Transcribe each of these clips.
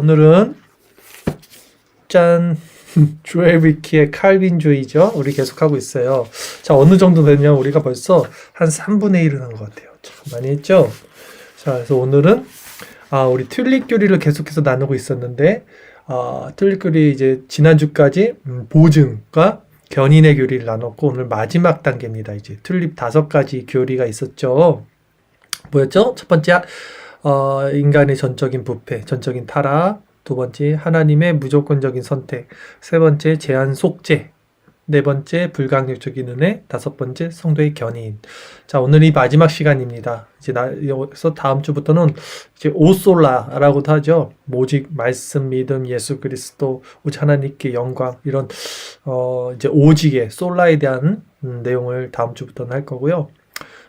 오늘은 짠! 조엘 위키의 칼빈주의죠. 우리 계속하고 있어요. 자, 어느 정도 됐냐면 우리가 벌써 한 3분의 1을 한 것 같아요. 참 많이 했죠? 자, 그래서 오늘은 우리 튤립 교리를 계속해서 나누고 있었는데 튤립 교리 이제 지난주까지 보증과 견인의 교리를 나눴고 오늘 마지막 단계입니다. 이제 튤립 5가지 교리가 있었죠. 뭐였죠? 첫 번째 인간의 전적인 부패, 전적인 타락. 두 번째, 하나님의 무조건적인 선택. 세 번째, 제한 속죄. 네 번째, 불강력적인 은혜. 다섯 번째, 성도의 견인. 자, 오늘 이 마지막 시간입니다. 이제 여기서 다음 주부터는 이제 오솔라라고도 하죠. 오직 말씀, 믿음, 예수 그리스도, 오직 하나님께 영광. 이런, 이제 오직의 솔라에 대한 내용을 다음 주부터는 할 거고요.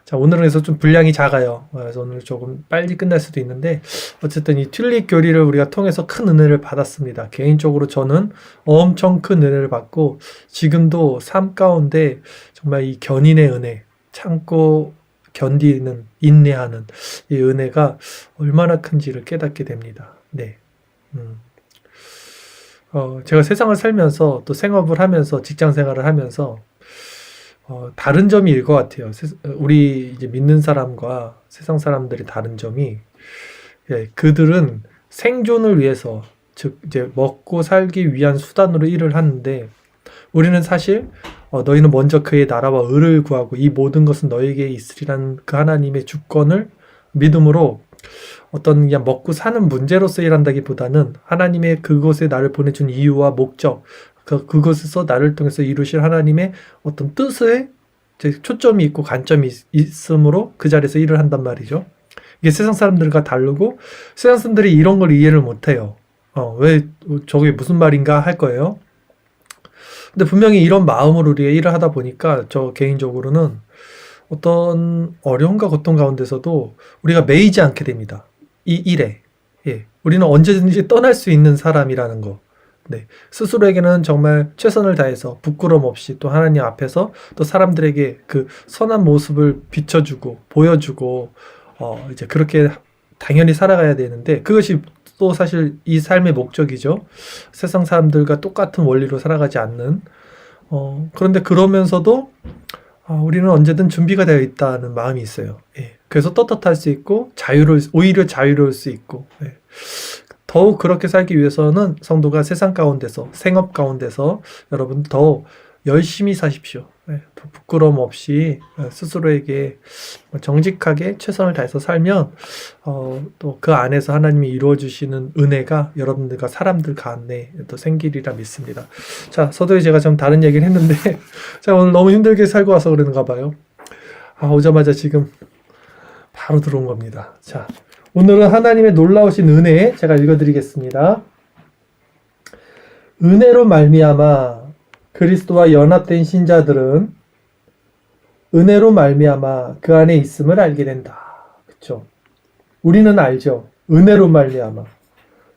자, 오늘은 그래서 좀 분량이 작아요. 그래서 오늘 조금 빨리 끝날 수도 있는데 어쨌든 이 튤립 교리를 우리가 통해서 큰 은혜를 받았습니다. 개인적으로 저는 엄청 큰 은혜를 받고 지금도 삶 가운데 정말 이 견인의 은혜, 참고 견디는, 인내하는 이 은혜가 얼마나 큰지를 깨닫게 됩니다. 네. 제가 세상을 살면서 또 생업을 하면서 직장 생활을 하면서 다른 점이 것 같아요. 우리 이제 믿는 사람과 세상 사람들의 다른 점이, 그들은 생존을 위해서, 즉, 이제 먹고 살기 위한 수단으로 일을 하는데, 우리는 사실, 너희는 먼저 그의 나라와 의를 구하고 이 모든 것은 너에게 있으리라는 그 하나님의 주권을 믿음으로 어떤 그냥 먹고 사는 문제로서 일한다기보다는 하나님의 그곳에 나를 보내준 이유와 목적, 그곳에서 나를 통해서 이루실 하나님의 어떤 뜻에 초점이 있고 관점이 있으므로 그 자리에서 일을 한단 말이죠. 이게 세상 사람들과 다르고 세상 사람들이 이런 걸 이해를 못해요. 왜 저게 무슨 말인가 할 거예요. 근데 분명히 이런 마음으로 우리가 일을 하다 보니까 저 개인적으로는 어떤 어려움과 고통 가운데서도 우리가 매이지 않게 됩니다. 이 일에. 우리는 언제든지 떠날 수 있는 사람이라는 거. 네, 스스로에게는 정말 최선을 다해서 부끄럼 없이 또 하나님 앞에서 또 사람들에게 그 선한 모습을 비춰주고 보여주고 이제 그렇게 당연히 살아가야 되는데 그것이 또 사실 이 삶의 목적이죠. 세상 사람들과 똑같은 원리로 살아가지 않는 그런데 그러면서도 우리는 언제든 준비가 되어 있다는 마음이 있어요. 그래서 떳떳할 수 있고 오히려 자유로울 수 있고 더욱 그렇게 살기 위해서는 성도가 세상 가운데서 생업 가운데서 여러분 더 열심히 사십시오. 부끄러움 없이 스스로에게 정직하게 최선을 다해서 살면 또 그 안에서 하나님이 이루어 주시는 은혜가 여러분들과 사람들 간에 또 생기리라 믿습니다. 자, 서두에 제가 좀 다른 얘기를 했는데 제가 오늘 너무 힘들게 살고 와서 그러는가 봐요. 오자마자 지금 바로 들어온 겁니다. 자, 오늘은 하나님의 놀라우신 은혜 제가 읽어드리겠습니다. 은혜로 말미암아 그리스도와 연합된 신자들은 은혜로 말미암아 그 안에 있음을 알게 된다. 그렇죠? 우리는 알죠. 은혜로 말미암아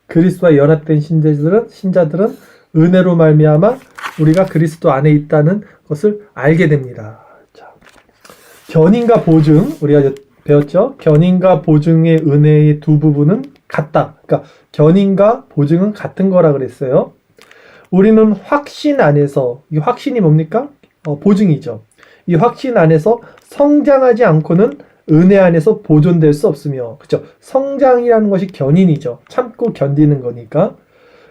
그리스도와 연합된 신자들은 은혜로 말미암아 우리가 그리스도 안에 있다는 것을 알게 됩니다. 자, 견인과 보증 우리가 배웠죠? 견인과 보증의 은혜의 두 부분은 같다. 그러니까 견인과 보증은 같은 거라 그랬어요. 우리는 확신 안에서, 이 확신이 뭡니까? 보증이죠. 이 확신 안에서 성장하지 않고는 은혜 안에서 보존될 수 없으며, 그렇죠? 성장이라는 것이 견인이죠. 참고 견디는 거니까.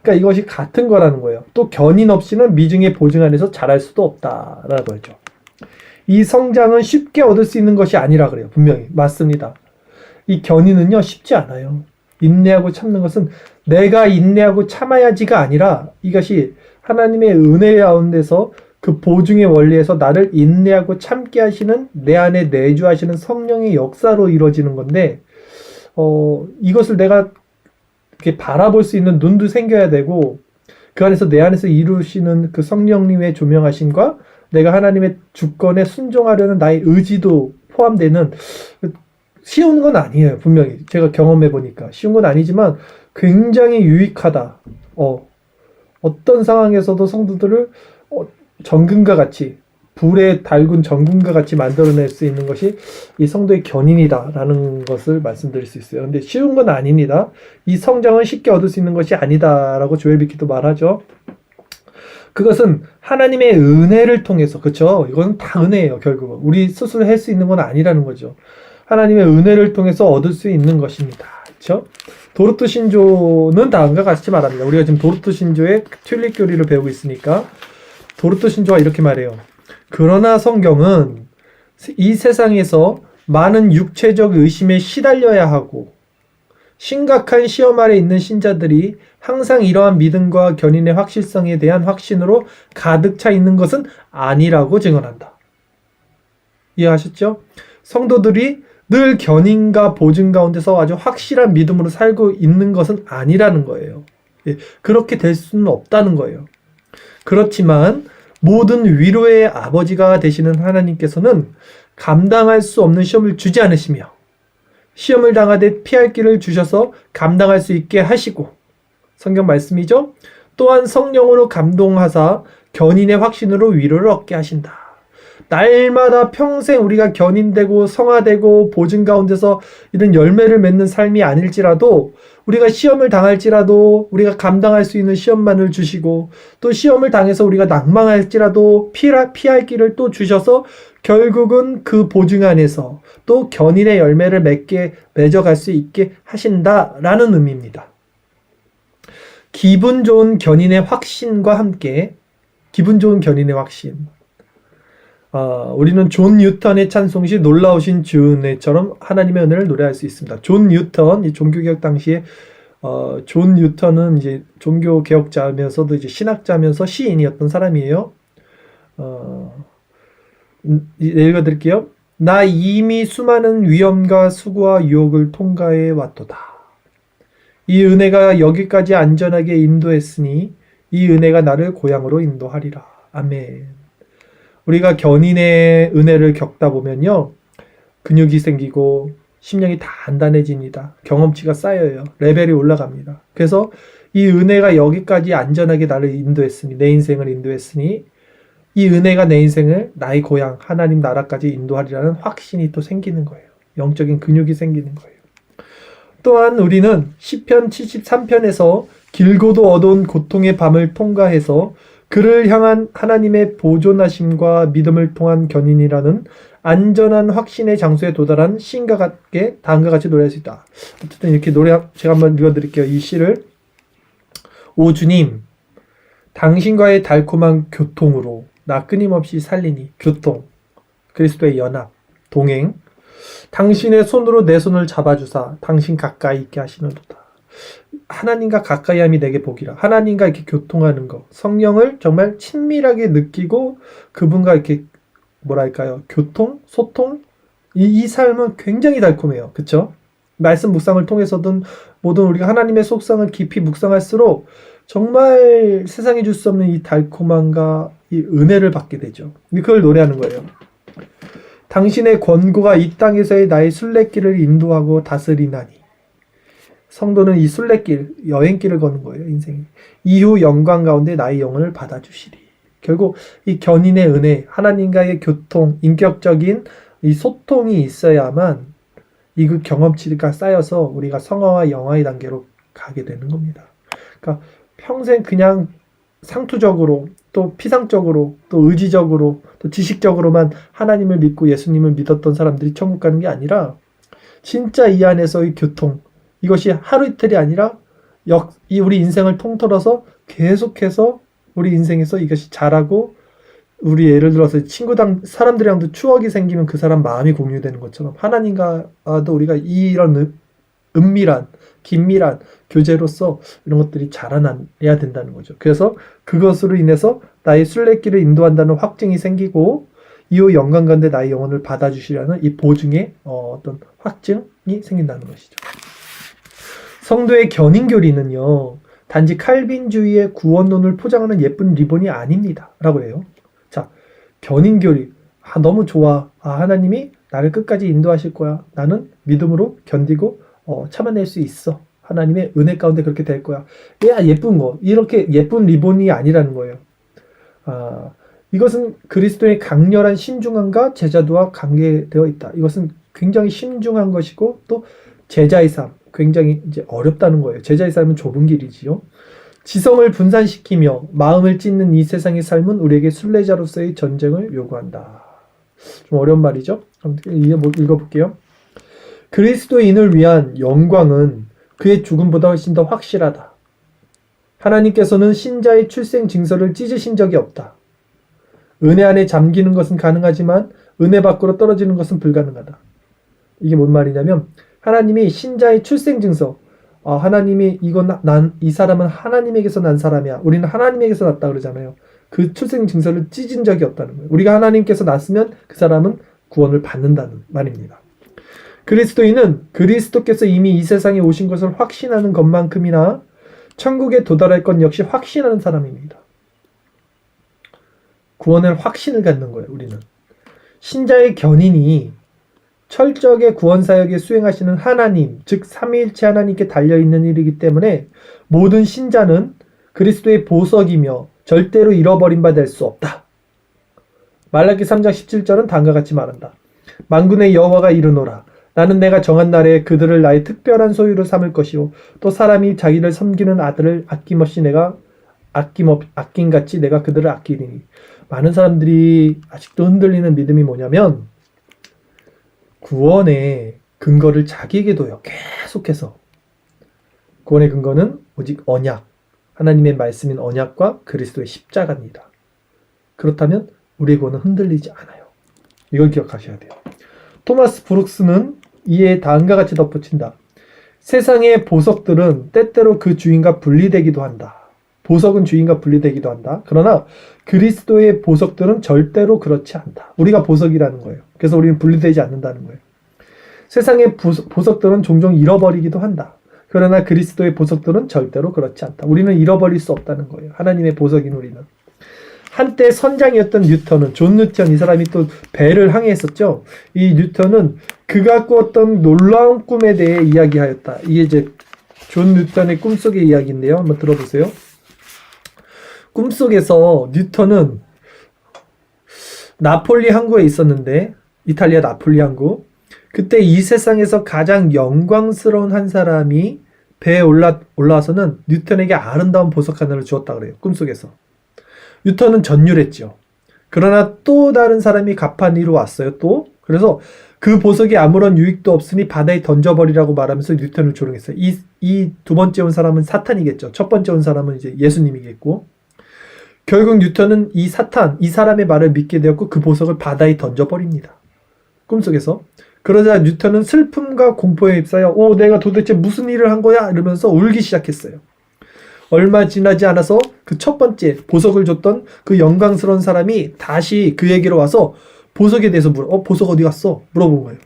그러니까 이것이 같은 거라는 거예요. 또 견인 없이는 미증의 보증 안에서 자랄 수도 없다라고 했죠. 이 성장은 쉽게 얻을 수 있는 것이 아니라 그래요. 분명히. 맞습니다. 이 견인은요, 쉽지 않아요. 인내하고 참는 것은 내가 인내하고 참아야지가 아니라 이것이 하나님의 은혜 가운데서 그 보증의 원리에서 나를 인내하고 참게 하시는 내 안에 내주하시는 성령의 역사로 이루어지는 건데 이것을 내가 이렇게 바라볼 수 있는 눈도 생겨야 되고 그 안에서 내 안에서 이루시는 그 성령님의 조명하심과 내가 하나님의 주권에 순종하려는 나의 의지도 포함되는 쉬운 건 아니에요. 분명히 제가 경험해 보니까 쉬운 건 아니지만 굉장히 유익하다. 어떤 상황에서도 성도들을 정금과 같이 불에 달군 전gun과 같이 만들어낼 수 있는 것이 이 성도의 견인이다라는 것을 말씀드릴 수 있어요. 근데 쉬운 건 아닙니다. 이 성장은 쉽게 얻을 수 있는 것이 아니다라고 조엘 비키도 말하죠. 그것은 하나님의 은혜를 통해서, 그렇죠? 이건 다 은혜예요. 결국은 우리 스스로 할 수 있는 건 아니라는 거죠. 하나님의 은혜를 통해서 얻을 수 있는 것입니다. 그렇죠? 도르트 신조는 다음과 같이 말합니다. 우리가 지금 도르트 신조의 튤립 교리를 배우고 있으니까 도르트 신조가 이렇게 말해요. 그러나 성경은 이 세상에서 많은 육체적 의심에 시달려야 하고 심각한 시험 아래 있는 신자들이 항상 이러한 믿음과 견인의 확실성에 대한 확신으로 가득 차 있는 것은 아니라고 증언한다. 이해하셨죠? 성도들이 늘 견인과 보증 가운데서 아주 확실한 믿음으로 살고 있는 것은 아니라는 거예요. 그렇게 될 수는 없다는 거예요. 그렇지만 모든 위로의 아버지가 되시는 하나님께서는 감당할 수 없는 시험을 주지 않으시며 시험을 당하되 피할 길을 주셔서 감당할 수 있게 하시고, 성경 말씀이죠. 또한 성령으로 감동하사 견인의 확신으로 위로를 얻게 하신다. 날마다 평생 우리가 견인되고 성화되고 보증 가운데서 이런 열매를 맺는 삶이 아닐지라도 우리가 시험을 당할지라도 우리가 감당할 수 있는 시험만을 주시고, 또 시험을 당해서 우리가 낭망할지라도 피할 길을 또 주셔서 결국은 그 보증 안에서 또 견인의 열매를 맺어갈 수 있게 하신다라는 의미입니다. 기분 좋은 견인의 확신과 함께, 기분 좋은 견인의 확신, 우리는 존 뉴턴의 찬송시 놀라우신 주 은혜처럼 하나님의 은혜를 노래할 수 있습니다. 존 뉴턴, 이 종교개혁 당시에 존 뉴턴은 이제 종교개혁자면서도 이제 신학자면서 시인이었던 사람이에요. 읽어드릴게요. 나 이미 수많은 위험과 수고와 유혹을 통과해 왔도다. 이 은혜가 여기까지 안전하게 인도했으니 이 은혜가 나를 고향으로 인도하리라. 아멘. 우리가 견인의 은혜를 겪다 보면요, 근육이 생기고 심령이 다 단단해집니다. 경험치가 쌓여요. 레벨이 올라갑니다. 그래서 이 은혜가 여기까지 안전하게 나를 인도했으니, 내 인생을 인도했으니 이 은혜가 내 인생을 나의 고향 하나님 나라까지 인도하리라는 확신이 또 생기는 거예요. 영적인 근육이 생기는 거예요. 또한 우리는 시편 73편에서 길고도 어두운 고통의 밤을 통과해서 그를 향한 하나님의 보존하심과 믿음을 통한 견인이라는 안전한 확신의 장소에 도달한 시인과 같게 다음과 같이 노래할 수 있다. 어쨌든 이렇게 제가 한번 읽어드릴게요. 이 시를. 오 주님, 당신과의 달콤한 교통으로 나 끊임없이 살리니. 교통, 그리스도의 연합, 동행. 당신의 손으로 내 손을 잡아주사 당신 가까이 있게 하시는도다. 하나님과 가까이함이 내게 복이라. 하나님과 이렇게 교통하는 거, 성령을 정말 친밀하게 느끼고 그분과 이렇게 뭐랄까요, 교통, 소통, 이 삶은 굉장히 달콤해요. 그쵸? 말씀 묵상을 통해서든 모든 우리가 하나님의 속성을 깊이 묵상할수록 정말 세상에 줄 수 없는 이 달콤함과 이 은혜를 받게 되죠. 그걸 노래하는 거예요. 당신의 권고가 이 땅에서의 나의 순례길을 인도하고 다스리나니. 성도는 이 순례길, 여행길을 걷는 거예요. 인생이. 이후 영광 가운데 나의 영혼을 받아주시리. 결국 이 견인의 은혜, 하나님과의 교통, 인격적인 이 소통이 있어야만 이 그 경험치가 쌓여서 우리가 성화와 영화의 단계로 가게 되는 겁니다. 그러니까 평생 그냥 상투적으로, 또 피상적으로, 또 의지적으로, 또 지식적으로만 하나님을 믿고 예수님을 믿었던 사람들이 천국 가는 게 아니라 진짜 이 안에서의 교통, 이것이 하루 이틀이 아니라 우리 인생을 통틀어서 계속해서 우리 인생에서 이것이 자라고, 우리 예를 들어서 사람들이랑도 추억이 생기면 그 사람 마음이 공유되는 것처럼 하나님과도 우리가 이런 은밀한, 긴밀한 교제로서 이런 것들이 자라나야 된다는 거죠. 그래서 그것으로 인해서 나의 순례길을 인도한다는 확증이 생기고 이후 영광 가운데 나의 영혼을 받아주시라는 이 보증의 어떤 확증이 생긴다는 것이죠. 성도의 견인교리는요, 단지 칼빈주의의 구원론을 포장하는 예쁜 리본이 아닙니다 라고 해요. 자, 견인교리, 너무 좋아. 하나님이 나를 끝까지 인도하실 거야. 나는 믿음으로 견디고 참아낼 수 있어. 하나님의 은혜 가운데 그렇게 될 거야. 예쁜 거, 이렇게 예쁜 리본이 아니라는 거예요. 이것은 그리스도의 강렬한 신중함과 제자도와 관계되어 있다. 이것은 굉장히 신중한 것이고 또 제자의 삶, 굉장히 이제 어렵다는 거예요. 제자의 삶은 좁은 길이지요. 지성을 분산시키며 마음을 찢는 이 세상의 삶은 우리에게 순례자로서의 전쟁을 요구한다. 좀 어려운 말이죠. 한번 읽어볼게요. 그리스도인을 위한 영광은 그의 죽음보다 훨씬 더 확실하다. 하나님께서는 신자의 출생 징서를 찢으신 적이 없다. 은혜 안에 잠기는 것은 가능하지만 은혜 밖으로 떨어지는 것은 불가능하다. 이게 뭔 말이냐면 하나님이 신자의 출생 징서, 하나님이 이 사람은 하나님에게서 난 사람이야. 우리는 하나님에게서 났다 그러잖아요. 그 출생 징서를 찢은 적이 없다는 거예요. 우리가 하나님께서 났으면 그 사람은 구원을 받는다는 말입니다. 그리스도인은 그리스도께서 이미 이 세상에 오신 것을 확신하는 것만큼이나 천국에 도달할 것 역시 확신하는 사람입니다. 구원을 확신을 갖는 거예요. 우리는 신자의 견인이 철저하게 구원사역에 수행하시는 하나님, 즉 삼위일체 하나님께 달려있는 일이기 때문에 모든 신자는 그리스도의 보석이며 절대로 잃어버린 바 될 수 없다. 말라기 3장 17절은 다음과 같이 말한다. 만군의 여호와가 이르노라. 나는 내가 정한 날에 그들을 나의 특별한 소유로 삼을 것이요 또 사람이 자기를 섬기는 아들을 아낌없이 내가 아낌같이 내가 그들을 아끼리니. 많은 사람들이 아직도 흔들리는 믿음이 뭐냐면 구원의 근거를 자기에게 둬요. 계속해서. 구원의 근거는 오직 언약, 하나님의 말씀인 언약과 그리스도의 십자가입니다. 그렇다면 우리의 구원은 흔들리지 않아요. 이걸 기억하셔야 돼요. 토마스 브룩스는 이에 다음과 같이 덧붙인다. 세상의 보석들은 때때로 그 주인과 분리되기도 한다. 보석은 주인과 분리되기도 한다. 그러나 그리스도의 보석들은 절대로 그렇지 않다. 우리가 보석이라는 거예요. 그래서 우리는 분리되지 않는다는 거예요. 세상의 보석들은 종종 잃어버리기도 한다. 그러나 그리스도의 보석들은 절대로 그렇지 않다. 우리는 잃어버릴 수 없다는 거예요. 하나님의 보석인 우리는. 한때 선장이었던 뉴턴은, 존 뉴턴, 이 사람이 또 배를 항해했었죠. 이 뉴턴은 그가 꾸었던 놀라운 꿈에 대해 이야기하였다. 이게 이제 존 뉴턴의 꿈속의 이야기인데요. 한번 들어보세요. 꿈속에서 뉴턴은 나폴리 항구에 있었는데, 이탈리아 나폴리 항구. 그때 이 세상에서 가장 영광스러운 한 사람이 배에 올라와서는 뉴턴에게 아름다운 보석 하나를 주었다 그래요. 꿈속에서. 뉴턴은 전율했죠. 그러나 또 다른 사람이 갑판이로 왔어요. 또. 그래서 그 보석이 아무런 유익도 없으니 바다에 던져버리라고 말하면서 뉴턴을 조롱했어요. 이 두 번째 온 사람은 사탄이겠죠. 첫 번째 온 사람은 이제 예수님이겠고. 결국 뉴턴은 이 사람의 말을 믿게 되었고 그 보석을 바다에 던져버립니다. 꿈속에서. 그러자 뉴턴은 슬픔과 공포에 휩싸여 내가 도대체 무슨 일을 한 거야? 이러면서 울기 시작했어요. 얼마 지나지 않아서 그 첫 번째 보석을 줬던 그 영광스러운 사람이 다시 그에게로 와서 보석에 대해서 보석 어디 갔어? 물어본 거예요.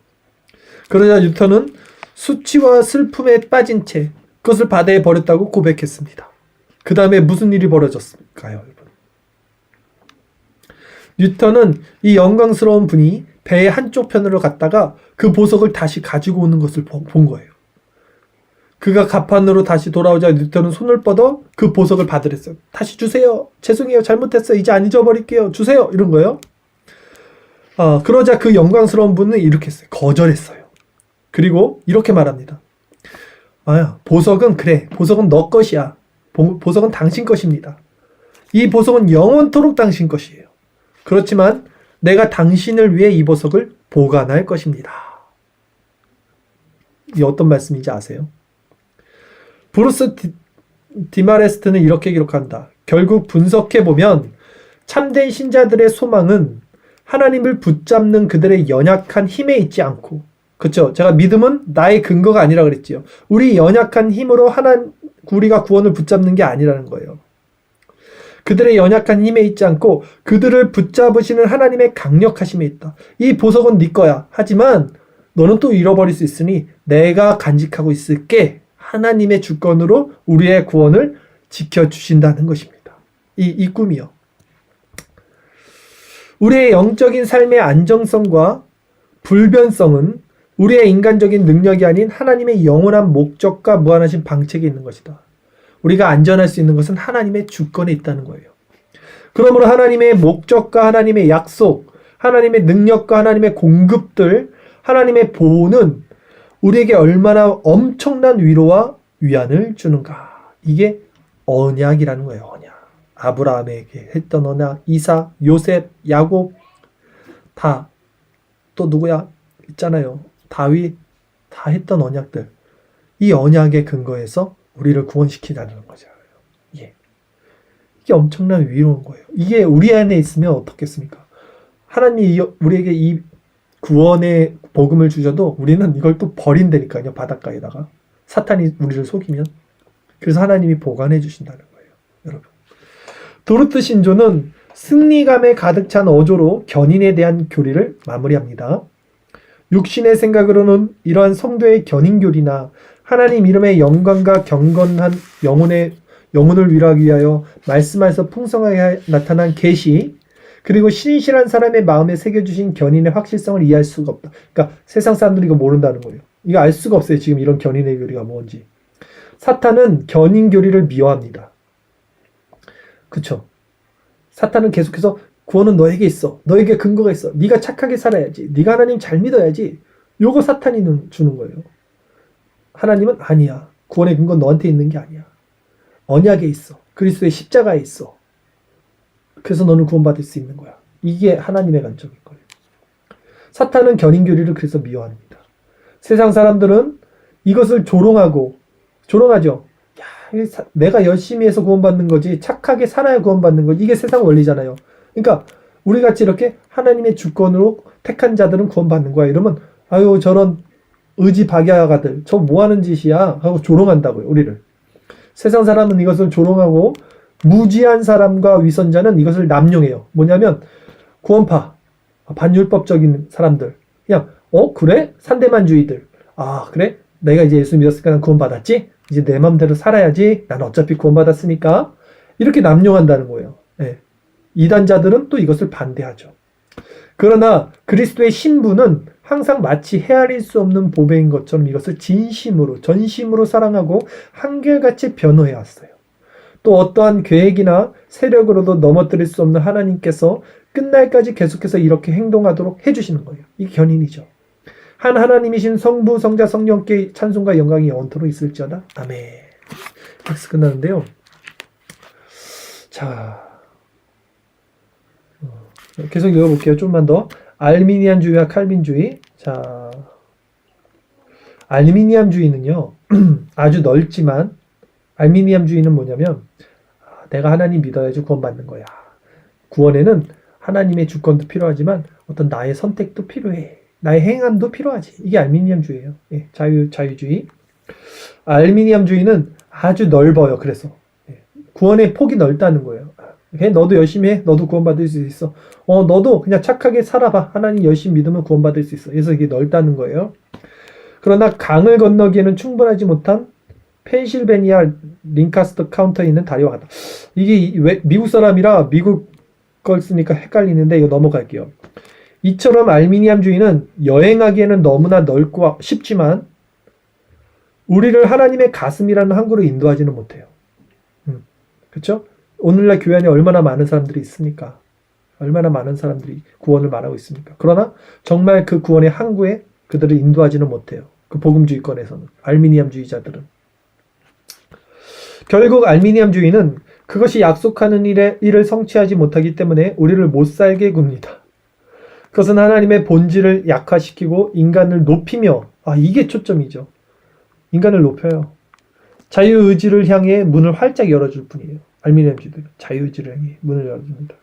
그러자 뉴턴은 수치와 슬픔에 빠진 채 그것을 바다에 버렸다고 고백했습니다. 그 다음에 무슨 일이 벌어졌을까요, 여러분? 뉴턴은 이 영광스러운 분이 배의 한쪽 편으로 갔다가 그 보석을 다시 가지고 오는 것을 본 거예요. 그가 갑판으로 다시 돌아오자 뉴턴은 손을 뻗어 그 보석을 받으랬어요. 다시 주세요. 죄송해요. 잘못했어요. 이제 안 잊어버릴게요. 주세요. 이런 거예요. 그러자 그 영광스러운 분은 이렇게 했어요. 거절했어요. 그리고 이렇게 말합니다. 보석은 그래. 보석은 너 것이야. 보석은 당신 것입니다. 이 보석은 영원토록 당신 것이에요. 그렇지만 내가 당신을 위해 이 보석을 보관할 것입니다. 이게 어떤 말씀인지 아세요? 브루스 디마레스트는 이렇게 기록한다. 결국 분석해보면 참된 신자들의 소망은 하나님을 붙잡는 그들의 연약한 힘에 있지 않고, 그렇죠? 제가 믿음은 나의 근거가 아니라 그랬지요. 우리 연약한 힘으로 우리가 구원을 붙잡는 게 아니라는 거예요. 그들의 연약한 힘에 있지 않고 그들을 붙잡으시는 하나님의 강력하심에 있다. 이 보석은 네 거야. 하지만 너는 또 잃어버릴 수 있으니 내가 간직하고 있을게. 하나님의 주권으로 우리의 구원을 지켜주신다는 것입니다. 이 꿈이요. 우리의 영적인 삶의 안정성과 불변성은 우리의 인간적인 능력이 아닌 하나님의 영원한 목적과 무한하신 방책에 있는 것이다. 우리가 안전할 수 있는 것은 하나님의 주권에 있다는 거예요. 그러므로 하나님의 목적과 하나님의 약속, 하나님의 능력과 하나님의 공급들, 하나님의 보호는 우리에게 얼마나 엄청난 위로와 위안을 주는가. 이게 언약이라는 거예요. 언약. 아브라함에게 했던 언약, 이삭, 요셉, 야곱 다, 또 누구야? 있잖아요. 다윗 다 했던 언약들. 이 언약의 근거에서 우리를 구원시키자는 거죠. 예. 이게 엄청난 위로인 거예요. 이게 우리 안에 있으면 어떻겠습니까? 하나님이 우리에게 이 구원의 복음을 주셔도 우리는 이걸 또 버린다니까요. 바닷가에다가. 사탄이 우리를 속이면. 그래서 하나님이 보관해 주신다는 거예요. 여러분. 도르트 신조는 승리감에 가득 찬 어조로 견인에 대한 교리를 마무리합니다. 육신의 생각으로는 이러한 성도의 견인교리나 하나님 이름의 영광과 경건한 영혼을 위로하기 위하여 말씀에서 풍성하게 나타난 계시, 그리고 신실한 사람의 마음에 새겨주신 견인의 확실성을 이해할 수가 없다. 그러니까 세상 사람들이 이거 모른다는 거예요. 이거 알 수가 없어요. 지금 이런 견인의 교리가 뭔지. 사탄은 견인 교리를 미워합니다. 그쵸? 사탄은 계속해서 구원은 너에게 있어. 너에게 근거가 있어. 네가 착하게 살아야지. 네가 하나님 잘 믿어야지. 요거 사탄이 주는 거예요. 하나님은 아니야. 구원의 근거는 너한테 있는 게 아니야. 언약에 있어. 그리스도의 십자가에 있어. 그래서 너는 구원받을 수 있는 거야. 이게 하나님의 관점인 거예요. 사탄은 견인교리를 그래서 미워합니다. 세상 사람들은 이것을 조롱하죠. 야, 내가 열심히 해서 구원받는 거지, 착하게 살아야 구원받는 거지. 이게 세상 원리잖아요. 그러니까 우리같이 이렇게 하나님의 주권으로 택한 자들은 구원받는 거야. 이러면 아유 저런 의지박약아들 저 뭐하는 짓이야 하고 조롱한다고요. 우리를. 세상 사람은 이것을 조롱하고 무지한 사람과 위선자는 이것을 남용해요. 뭐냐면 구원파, 반율법적인 사람들, 그냥 그래? 산대만주의들. 아 그래? 내가 이제 예수 믿었으니까 난 구원받았지? 이제 내 맘대로 살아야지. 난 어차피 구원받았으니까. 이렇게 남용한다는 거예요. 네. 이단자들은 또 이것을 반대하죠. 그러나 그리스도의 신부는 항상 마치 헤아릴 수 없는 보배인 것처럼 이것을 진심으로, 전심으로 사랑하고 한결같이 변호해 왔어요. 또 어떠한 계획이나 세력으로도 넘어뜨릴 수 없는 하나님께서 끝날까지 계속해서 이렇게 행동하도록 해주시는 거예요. 이게 견인이죠. 한 하나님이신 성부, 성자, 성령께 찬송과 영광이 영원토록 있을지어다. 아멘. 여기서 끝나는데요. 자, 계속 읽어볼게요. 좀만 더. 알미니안주의와 칼빈주의. 자, 알미니안주의는요, 아주 넓지만, 알미니안주의는 뭐냐면, 내가 하나님 믿어야지 구원받는 거야. 구원에는 하나님의 주권도 필요하지만, 어떤 나의 선택도 필요해. 나의 행함도 필요하지. 이게 알미니안주의예요. 예, 자유주의. 알미니안주의는 아주 넓어요. 그래서. 구원의 폭이 넓다는 거예요. 너도 열심히 해. 너도 구원받을 수 있어. 너도 그냥 착하게 살아봐. 하나님 열심히 믿으면 구원받을 수 있어. 그래서 이게 넓다는 거예요. 그러나 강을 건너기에는 충분하지 못한 펜실베니아 링카스터 카운터에 있는 다리와 같다. 이게 왜 미국 사람이라 미국 걸 쓰니까 헷갈리는데 이거 넘어갈게요. 이처럼 알미니안주의는 여행하기에는 너무나 넓고 쉽지만 우리를 하나님의 가슴이라는 항구로 인도하지는 못해요. 그렇죠? 오늘날 교회 안에 얼마나 많은 사람들이 있습니까? 얼마나 많은 사람들이 구원을 말하고 있습니까? 그러나 정말 그 구원의 항구에 그들을 인도하지는 못해요. 그 복음주의권에서는. 알미니안주의자들은. 결국 알미니안주의는 그것이 약속하는 일을 성취하지 못하기 때문에 우리를 못살게 굽니다. 그것은 하나님의 본질을 약화시키고 인간을 높이며, 이게 초점이죠. 인간을 높여요. 자유의지를 향해 문을 활짝 열어줄 뿐이에요. 알미니안주의들 자유의지를 향해 문을 열어줍니다.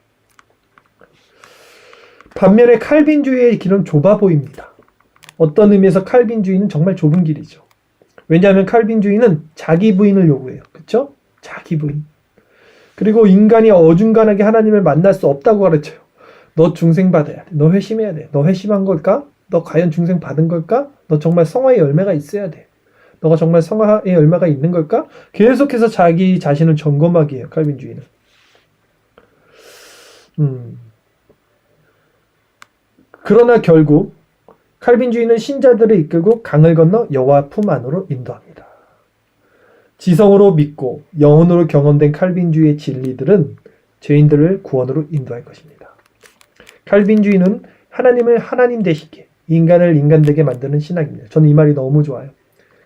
반면에 칼빈주의의 길은 좁아 보입니다. 어떤 의미에서 칼빈주의는 정말 좁은 길이죠. 왜냐하면 칼빈주의는 자기 부인을 요구해요. 그렇죠? 자기 부인. 그리고 인간이 어중간하게 하나님을 만날 수 없다고 가르쳐요. 너 중생 받아야 돼. 너 회심해야 돼. 너 회심한 걸까? 너 과연 중생 받은 걸까? 너 정말 성화의 열매가 있어야 돼. 너가 정말 성화의 열매가 있는 걸까? 계속해서 자기 자신을 점검하게 해요. 칼빈주의는. 그러나 결국 칼빈주의는 신자들을 이끌고 강을 건너 여호와 품 안으로 인도합니다. 지성으로 믿고 영혼으로 경험된 칼빈주의의 진리들은 죄인들을 구원으로 인도할 것입니다. 칼빈주의는 하나님을 하나님 되시게, 인간을 인간 되게 만드는 신학입니다. 저는 이 말이 너무 좋아요.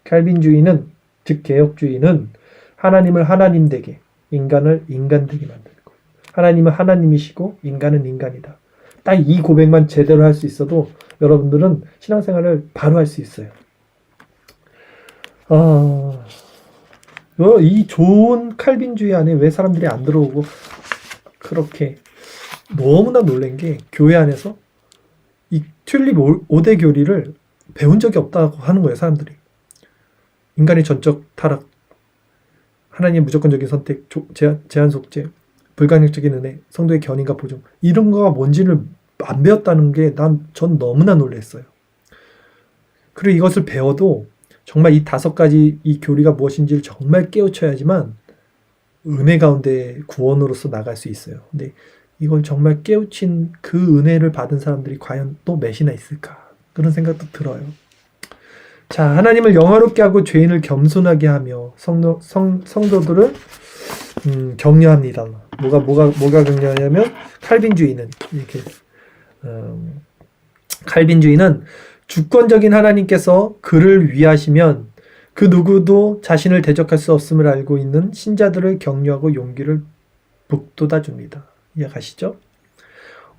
칼빈주의는, 즉 개혁주의는 하나님을 하나님 되게, 인간을 인간 되게 만드는 거예요. 하나님은 하나님이시고 인간은 인간이다. 딱 이 고백만 제대로 할 수 있어도 여러분들은 신앙생활을 바로 할 수 있어요. 이 좋은 칼빈주의 안에 왜 사람들이 안 들어오고, 그렇게 너무나 놀란 게 교회 안에서 이 튤립 5대 교리를 배운 적이 없다고 하는 거예요, 사람들이. 인간의 전적 타락, 하나님의 무조건적인 선택, 제한 속죄, 불가역적인 은혜, 성도의 견인과 보증, 이런 거가 뭔지를 안 배웠다는 게 전 너무나 놀랐어요. 그리고 이것을 배워도 정말 이 5가지 이 교리가 무엇인지를 정말 깨우쳐야지만 은혜 가운데 구원으로서 나갈 수 있어요. 근데 이걸 정말 깨우친 그 은혜를 받은 사람들이 과연 또 몇이나 있을까? 그런 생각도 들어요. 자, 하나님을 영화롭게 하고 죄인을 겸손하게 하며 성도들을 격려합니다. 뭐가 격려하냐면 칼빈주의는 이렇게 칼빈주의는 주권적인 하나님께서 그를 위하시면 그 누구도 자신을 대적할 수 없음을 알고 있는 신자들을 격려하고 용기를 북돋아 줍니다. 이해가시죠?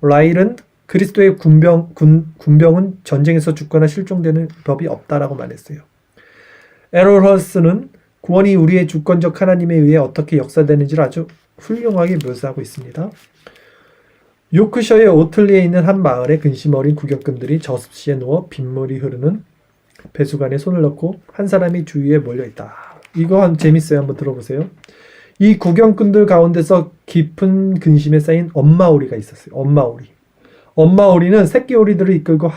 라일은 그리스도의 군병은 전쟁에서 죽거나 실종되는 법이 없다라고 말했어요. 에롤허스는 구원이 우리의 주권적 하나님에 의해 어떻게 역사되는지를 아주 훌륭하게 묘사하고 있습니다. 요크셔의 오틀리에 있는 한 마을에 근심 어린 구경꾼들이 저습시에 누워 빗물이 흐르는 배수관에 손을 넣고 한 사람이 주위에 몰려있다. 이거 재밌어요. 한번 들어보세요. 이 구경꾼들 가운데서 깊은 근심에 쌓인 엄마 오리가 있었어요. 엄마 오리는 새끼 오리들을 이끌고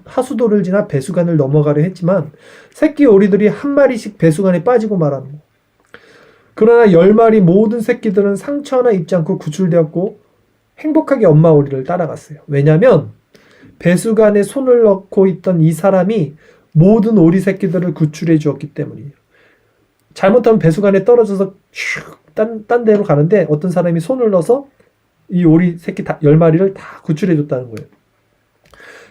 하수도를 지나 배수관을 넘어가려 했지만 새끼 오리들이 한 마리씩 배수관에 빠지고 말하는 거. 그러나 10마리 모든 새끼들은 상처 하나 입지 않고 구출되었고 행복하게 엄마 오리를 따라갔어요. 왜냐하면 배수관에 손을 넣고 있던 이 사람이 모든 오리 새끼들을 구출해 주었기 때문이에요. 잘못하면 배수관에 떨어져서 딴 데로 가는데 어떤 사람이 손을 넣어서 이 오리 새끼 10마리를 다 구출해 줬다는 거예요.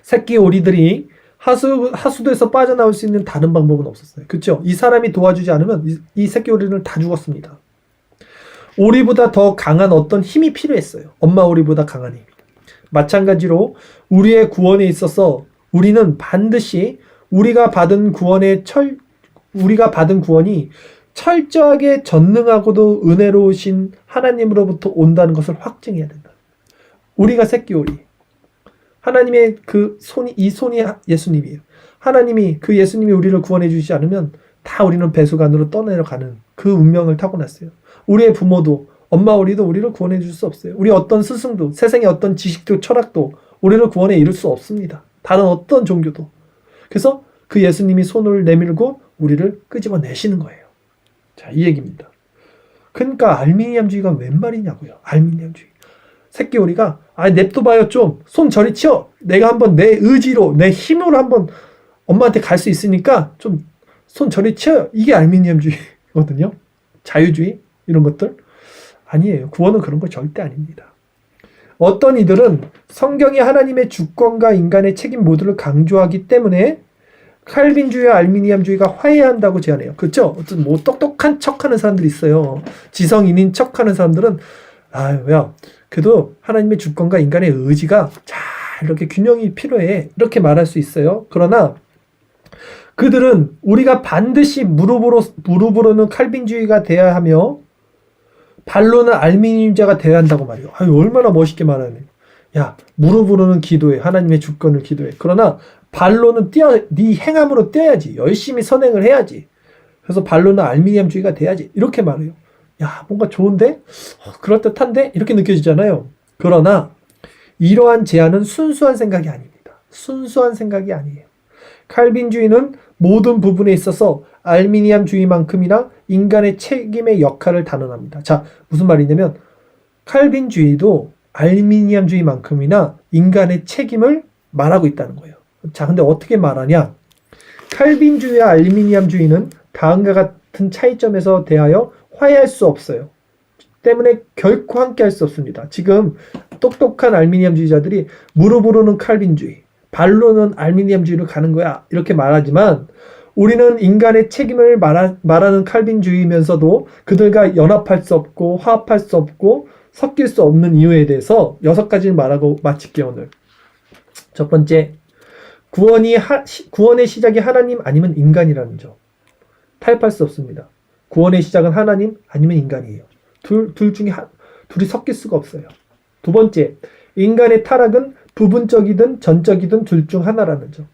새끼 오리들이 하수도에서 빠져나올 수 있는 다른 방법은 없었어요. 그렇죠? 이 사람이 도와주지 않으면 이 새끼 오리는 다 죽었습니다. 오리보다 더 강한 어떤 힘이 필요했어요. 엄마 오리보다 강한 힘. 마찬가지로 우리의 구원에 있어서 우리는 반드시 우리가 받은 구원이 철저하게 전능하고도 은혜로우신 하나님으로부터 온다는 것을 확증해야 된다. 우리가 새끼 오리. 하나님의 이 손이 예수님이에요. 그 예수님이 우리를 구원해 주시지 않으면 다 우리는 배수관으로 떠내려가는 그 운명을 타고났어요. 우리의 부모도, 엄마 오리도 우리를 구원해 줄 수 없어요. 우리 어떤 스승도, 세상의 어떤 지식도, 철학도 우리를 구원에 이룰 수 없습니다. 다른 어떤 종교도. 그래서 그 예수님이 손을 내밀고 우리를 끄집어내시는 거예요. 자, 이 얘기입니다. 그러니까 알미니안주의가 웬 말이냐고요. 알미니안주의. 새끼 오리가 냅둬봐요 좀. 손 저리 치워. 내가 한번 내 의지로, 내 힘으로 한번 엄마한테 갈 수 있으니까 좀 손 저리 치워요. 이게 알미니안주의거든요. 자유주의 이런 것들. 아니에요. 구원은 그런 거 절대 아닙니다. 어떤 이들은 성경이 하나님의 주권과 인간의 책임 모두를 강조하기 때문에 칼빈주의와 알미니안주의가 화해한다고 제안해요. 그렇죠? 어떤 똑똑한 척하는 사람들이 있어요. 지성인인 척하는 사람들은 그래도 하나님의 주권과 인간의 의지가 잘 이렇게 균형이 필요해. 이렇게 말할 수 있어요. 그러나 그들은 우리가 반드시 무릎으로는 칼빈주의가 돼야 하며 발로는 알미니안주의가 돼야 한다고 말이에요. 얼마나 멋있게 말하네. 야, 무릎으로는 기도해. 하나님의 주권을 기도해. 그러나 발로는 네 행함으로 뛰어야지. 열심히 선행을 해야지. 그래서 발로는 알미니안주의가 돼야지. 이렇게 말해요. 야, 뭔가 좋은데? 그럴듯한데? 이렇게 느껴지잖아요. 그러나 이러한 제안은 순수한 생각이 아닙니다. 순수한 생각이 아니에요. 칼빈주의는 모든 부분에 있어서 알미니안주의만큼이나 인간의 책임의 역할을 단언합니다. 자, 무슨 말이냐면 칼빈주의도 알미니안주의만큼이나 인간의 책임을 말하고 있다는 거예요. 자, 근데 어떻게 말하냐? 칼빈주의와 알미니안주의는 다음과 같은 차이점에서 대하여 화해할 수 없어요. 때문에 결코 함께 할 수 없습니다. 지금 똑똑한 알미니엄주의자들이 무릎으로는 칼빈주의, 발로는 알미니엄주의로 가는 거야 이렇게 말하지만 우리는 인간의 책임을 말하는 칼빈주의면서도 그들과 연합할 수 없고 화합할 수 없고 섞일 수 없는 이유에 대해서 6가지를 말하고 마칠게요. 오늘 첫 번째, 구원의 시작이 하나님 아니면 인간이라는 점. 타협할 수 없습니다. 구원의 시작은 하나님 아니면 인간이에요. 둘 중에 둘이 섞일 수가 없어요. 두 번째, 인간의 타락은 부분적이든 전적이든 둘 중 하나라는 점.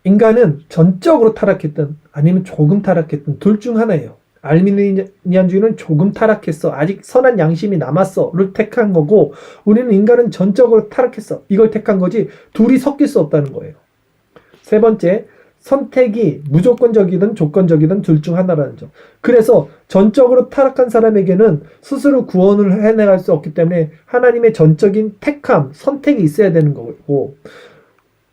인간은 전적으로 타락했든 아니면 조금 타락했든 둘 중 하나예요. 알미니안주의는 조금 타락했어, 아직 선한 양심이 남았어를 택한 거고, 우리는 인간은 전적으로 타락했어 이걸 택한 거지 둘이 섞일 수 없다는 거예요. 세 번째, 선택이 무조건적이든 조건적이든 둘 중 하나라는 점. 그래서 전적으로 타락한 사람에게는 스스로 구원을 해내갈 수 없기 때문에 하나님의 전적인 택함, 선택이 있어야 되는 거고,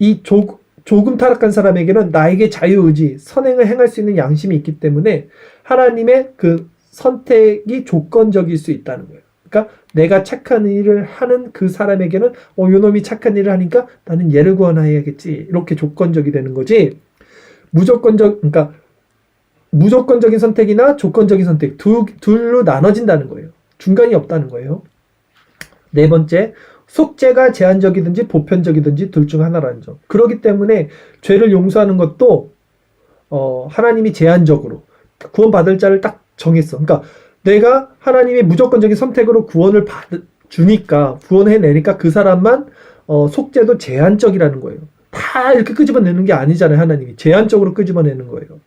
이 조금 타락한 사람에게는 나에게 자유의지, 선행을 행할 수 있는 양심이 있기 때문에 하나님의 그 선택이 조건적일 수 있다는 거예요. 그러니까 내가 착한 일을 하는 그 사람에게는 요놈이 착한 일을 하니까 나는 얘를 구원해야겠지 이렇게 조건적이 되는 거지, 그러니까 무조건적인 선택이나 조건적인 선택 둘로 나눠진다는 거예요. 중간이 없다는 거예요. 네 번째, 속죄가 제한적이든지 보편적이든지 둘 중 하나라는 점. 그렇기 때문에 죄를 용서하는 것도 하나님이 제한적으로 구원받을 자를 딱 정했어. 그러니까 내가 하나님의 무조건적인 선택으로 구원을 주니까, 구원해내니까 그 사람만 속죄도 제한적이라는 거예요. 다 이렇게 끄집어내는 게 아니잖아요. 하나님이 제한적으로 끄집어내는 거예요.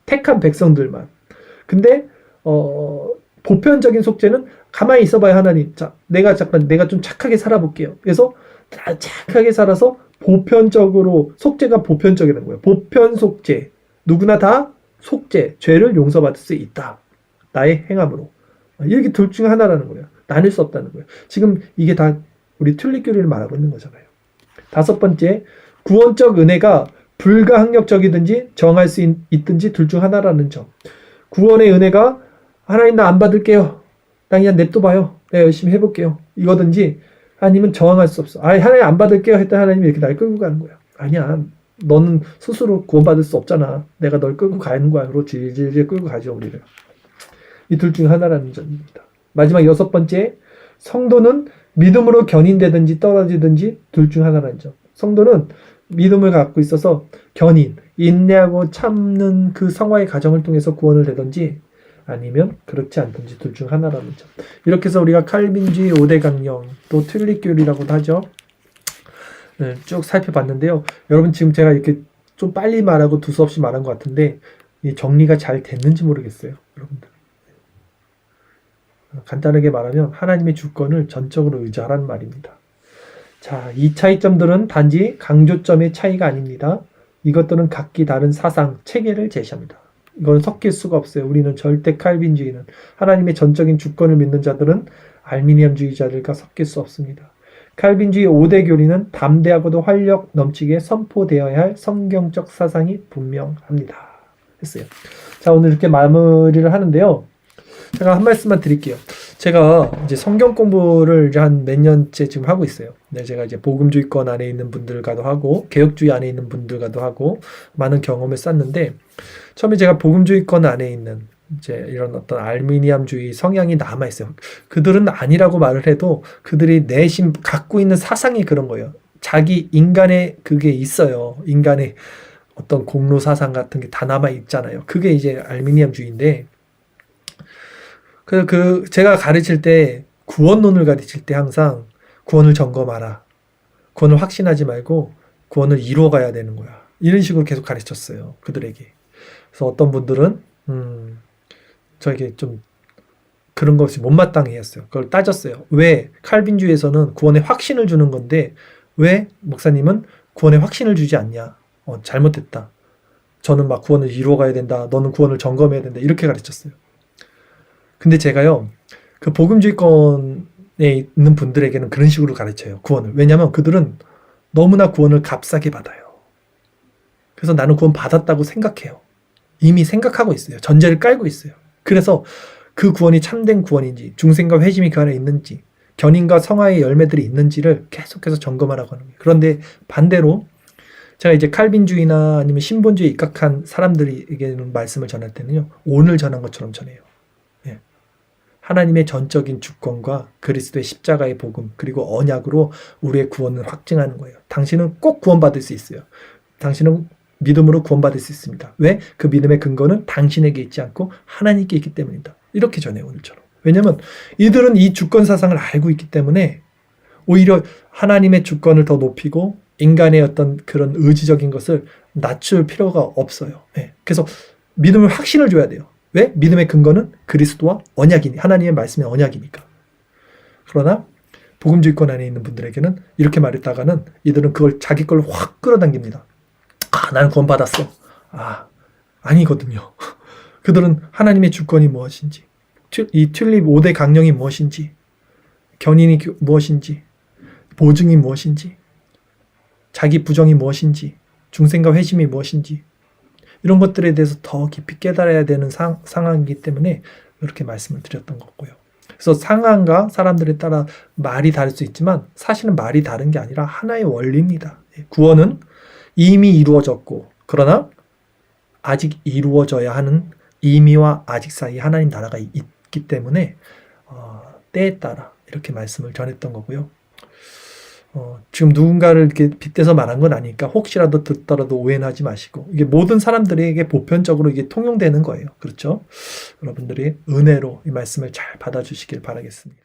택한 백성들만. 근데 보편적인 속죄는 가만히 있어봐야 하나님, 자, 내가 좀 착하게 살아볼게요. 그래서 착하게 살아서 보편적으로, 속죄가 보편적이라는 거예요. 보편 속죄. 누구나 다 속죄, 죄를 용서받을 수 있다. 나의 행함으로. 이렇게 둘 중 하나라는 거예요. 나눌 수 없다는 거예요. 지금 이게 다 우리 튤립교리를 말하고 있는 거잖아요. 다섯 번째, 구원적 은혜가 불가항력적이든지 정할 수 있든지 둘 중 하나라는 점. 구원의 은혜가 하나님 나 안 받을게요, 나 그냥 냅둬봐요, 내가 열심히 해볼게요 이거든지, 아니면 저항할 수 없어. 하나님 안 받을게요 했더니 하나님이 이렇게 날 끌고 가는 거야. 아니야, 너는 스스로 구원받을 수 없잖아, 내가 널 끌고 가는 거야. 그리고 질질 끌고 가죠, 우리를. 이 둘 중 하나라는 점입니다. 마지막 여섯 번째, 성도는 믿음으로 견인되든지 떨어지든지 둘 중 하나라는 점. 성도는 믿음을 갖고 있어서 인내하고 참는 그 성화의 과정을 통해서 구원을 되든지 아니면 그렇지 않든지 둘 중 하나라는 점. 이렇게 해서 우리가 칼빈주의 5대 강령, 또 튤립교리라고도 하죠. 쭉 살펴봤는데요. 여러분, 지금 제가 이렇게 좀 빨리 말하고 두서없이 말한 것 같은데 이 정리가 잘 됐는지 모르겠어요, 여러분들. 간단하게 말하면 하나님의 주권을 전적으로 의지하라는 말입니다. 자, 이 차이점들은 단지 강조점의 차이가 아닙니다. 이것들은 각기 다른 사상, 체계를 제시합니다. 이건 섞일 수가 없어요. 우리는 절대 칼빈주의는, 하나님의 전적인 주권을 믿는 자들은 알미니엄주의자들과 섞일 수 없습니다. 칼빈주의 5대 교리는 담대하고도 활력 넘치게 선포되어야 할 성경적 사상이 분명합니다. 했어요. 자, 오늘 이렇게 마무리를 하는데요. 제가 한 말씀만 드릴게요. 제가 이제 성경 공부를 한 몇 년째 지금 하고 있어요. 네, 제가 이제 복음주의권 안에 있는 분들과도 하고 개혁주의 안에 있는 분들과도 하고 많은 경험을 쌓는데, 처음에 제가 복음주의권 안에 있는 이제 이런 어떤 알미니엄주의 성향이 남아 있어요. 그들은 아니라고 말을 해도 그들이 내심 갖고 있는 사상이 그런 거예요. 자기 인간의 그게 있어요. 인간의 어떤 공로 사상 같은 게 다 남아 있잖아요. 그게 이제 알미니엄주의인데, 제가 가르칠 때, 구원론을 가르칠 때 항상 구원을 점검하라, 구원을 확신하지 말고 구원을 이루어 가야 되는 거야, 이런 식으로 계속 가르쳤어요, 그들에게. 그래서 어떤 분들은 저에게 좀 그런 것이 못마땅해 했어요. 그걸 따졌어요. 왜 칼빈주의에서는 구원의 확신을 주는 건데 왜 목사님은 구원의 확신을 주지 않냐, 잘못됐다, 저는 막 구원을 이루어 가야 된다, 너는 구원을 점검해야 된다, 이렇게 가르쳤어요. 근데 제가요, 그 복음주의권에 있는 분들에게는 그런 식으로 가르쳐요, 구원을. 왜냐면 그들은 너무나 구원을 값싸게 받아요. 그래서 나는 구원 받았다고 생각해요. 이미 생각하고 있어요. 전제를 깔고 있어요. 그래서 그 구원이 참된 구원인지, 중생과 회심이 그 안에 있는지, 견인과 성화의 열매들이 있는지를 계속해서 점검하라고 하는 거예요. 그런데 반대로 제가 이제 칼빈주의나 아니면 신본주의에 입각한 사람들에게는 말씀을 전할 때는요, 오늘 전한 것처럼 전해요. 예. 하나님의 전적인 주권과 그리스도의 십자가의 복음, 그리고 언약으로 우리의 구원을 확증하는 거예요. 당신은 꼭 구원받을 수 있어요. 당신은 믿음으로 구원받을 수 있습니다. 왜? 그 믿음의 근거는 당신에게 있지 않고 하나님께 있기 때문이다. 이렇게 전해요, 오늘처럼. 왜냐하면 이들은 이 주권 사상을 알고 있기 때문에 오히려 하나님의 주권을 더 높이고 인간의 어떤 그런 의지적인 것을 낮출 필요가 없어요. 예. 그래서 믿음을 확신을 줘야 돼요. 왜? 믿음의 근거는 그리스도와 언약이니, 하나님의 말씀의 언약이니까. 그러나 복음주의권 안에 있는 분들에게는 이렇게 말했다가는 이들은 그걸 자기 걸로 확 끌어당깁니다. 아, 나는 구원받았어. 아, 아니거든요. 그들은 하나님의 주권이 무엇인지, 이 튤립 5대 강령이 무엇인지, 견인이 무엇인지, 보증이 무엇인지, 자기 부정이 무엇인지, 중생과 회심이 무엇인지, 이런 것들에 대해서 더 깊이 깨달아야 되는 상황이기 때문에 이렇게 말씀을 드렸던 거고요. 그래서 상황과 사람들에 따라 말이 다를 수 있지만 사실은 말이 다른 게 아니라 하나의 원리입니다. 구원은 이미 이루어졌고, 그러나 아직 이루어져야 하는 이미와 아직 사이에 하나님 나라가 있기 때문에 때에 따라 이렇게 말씀을 전했던 거고요. 지금 누군가를 이렇게 빗대서 말한 건 아니니까 혹시라도 듣더라도 오해는 하지 마시고, 이게 모든 사람들에게 보편적으로 이게 통용되는 거예요. 그렇죠? 여러분들이 은혜로 이 말씀을 잘 받아주시길 바라겠습니다.